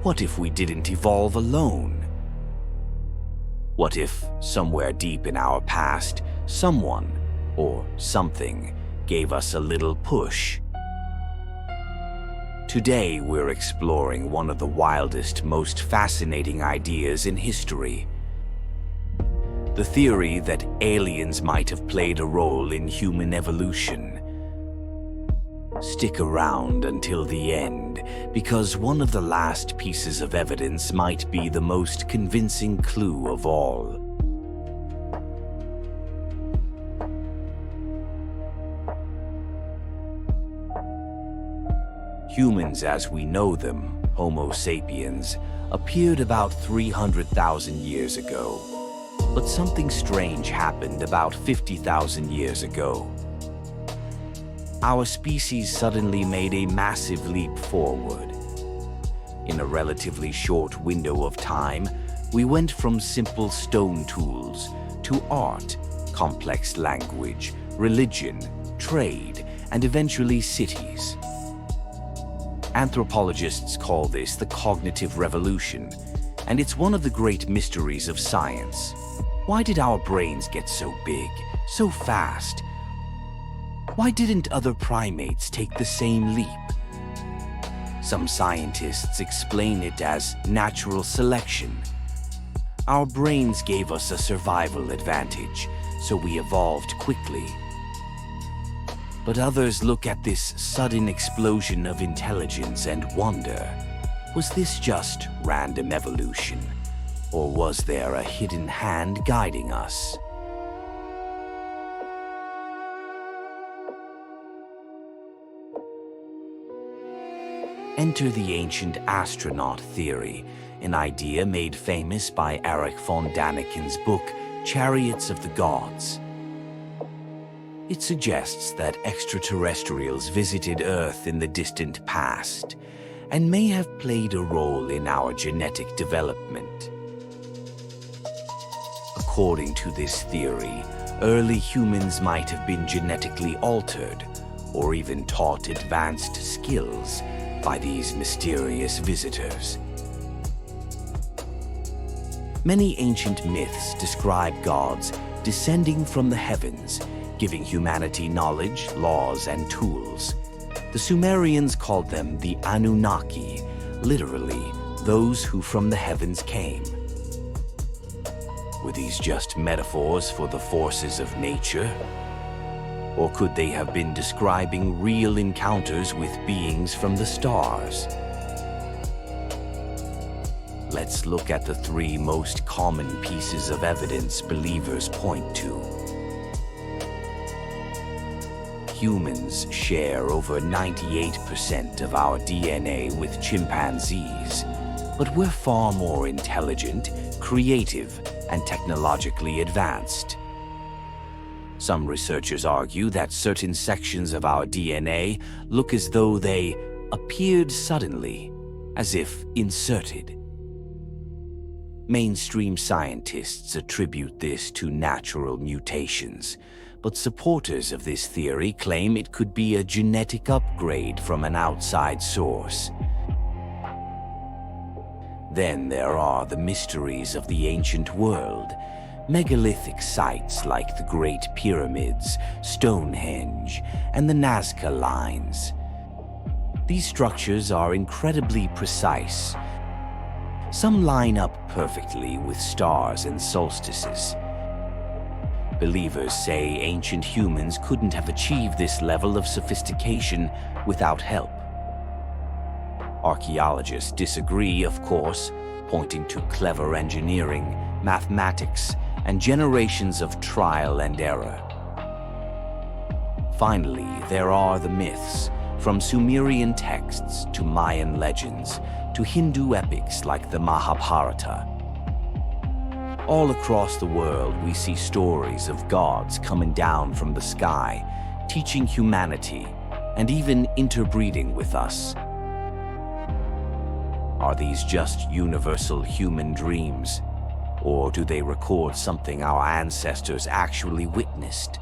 What if we didn't evolve alone? What if, somewhere deep in our past, someone, or something, gave us a little push? Today we're exploring one of the wildest, most fascinating ideas in history. The theory that aliens might have played a role in human evolution. Stick around until the end, because one of the last pieces of evidence might be the most convincing clue of all. Humans as we know them, Homo sapiens, appeared about 300,000 years ago. But something strange happened about 50,000 years ago. Our species suddenly made a massive leap forward. In a relatively short window of time, we went from simple stone tools to art, complex language, religion, trade, and eventually cities. Anthropologists call this the cognitive revolution, and it's one of the great mysteries of science. Why did our brains get so big, so fast? Why didn't other primates take the same leap? Some scientists explain it as natural selection. Our brains gave us a survival advantage, so we evolved quickly. But others look at this sudden explosion of intelligence and wonder, was this just random evolution? Or was there a hidden hand guiding us? Enter the ancient astronaut theory, an idea made famous by Erich von Daniken's book, Chariots of the Gods. It suggests that extraterrestrials visited Earth in the distant past and may have played a role in our genetic development. According to this theory, early humans might have been genetically altered or even taught advanced skills by these mysterious visitors. Many ancient myths describe gods descending from the heavens, giving humanity knowledge, laws, and tools. The Sumerians called them the Anunnaki, literally, those who from the heavens came. Were these just metaphors for the forces of nature? Or could they have been describing real encounters with beings from the stars? Let's look at the three most common pieces of evidence believers point to. Humans share over 98% of our DNA with chimpanzees, but we're far more intelligent, creative, and technologically advanced. Some researchers argue that certain sections of our DNA look as though they appeared suddenly, as if inserted. Mainstream scientists attribute this to natural mutations, but supporters of this theory claim it could be a genetic upgrade from an outside source. Then there are the mysteries of the ancient world. Megalithic sites like the Great Pyramids, Stonehenge, and the Nazca Lines. These structures are incredibly precise. Some line up perfectly with stars and solstices. Believers say ancient humans couldn't have achieved this level of sophistication without help. Archaeologists disagree, of course, pointing to clever engineering, mathematics, and generations of trial and error. Finally, there are the myths, from Sumerian texts to Mayan legends to Hindu epics like the Mahabharata. All across the world, we see stories of gods coming down from the sky, teaching humanity, and even interbreeding with us. Are these just universal human dreams? Or do they record something our ancestors actually witnessed?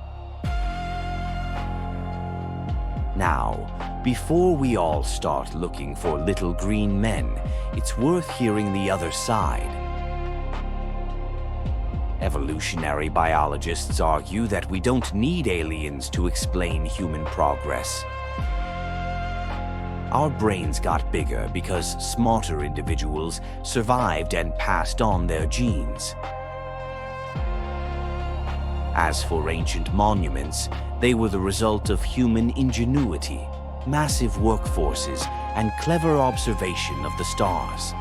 Now, before we all start looking for little green men, it's worth hearing the other side. Evolutionary biologists argue that we don't need aliens to explain human progress. Our brains got bigger because smarter individuals survived and passed on their genes. As for ancient monuments, they were the result of human ingenuity, massive workforces, and clever observation of the stars.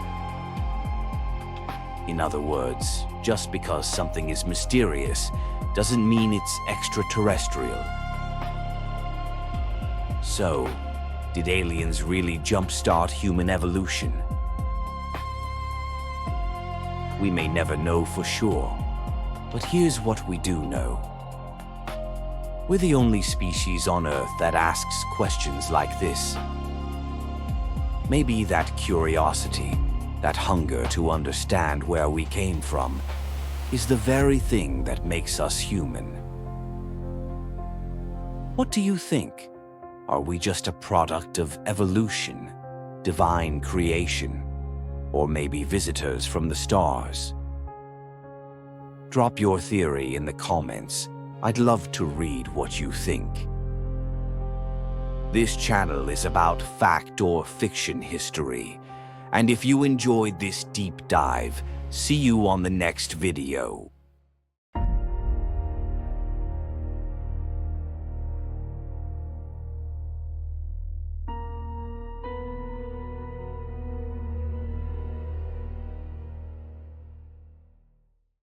In other words, just because something is mysterious doesn't mean it's extraterrestrial. So, did aliens really jumpstart human evolution? We may never know for sure, but here's what we do know. We're the only species on Earth that asks questions like this. Maybe that curiosity, that hunger to understand where we came from, is the very thing that makes us human. What do you think? Are we just a product of evolution, divine creation, or maybe visitors from the stars? Drop your theory in the comments. I'd love to read what you think. This channel is about fact or fiction history, and if you enjoyed this deep dive, see you on the next video.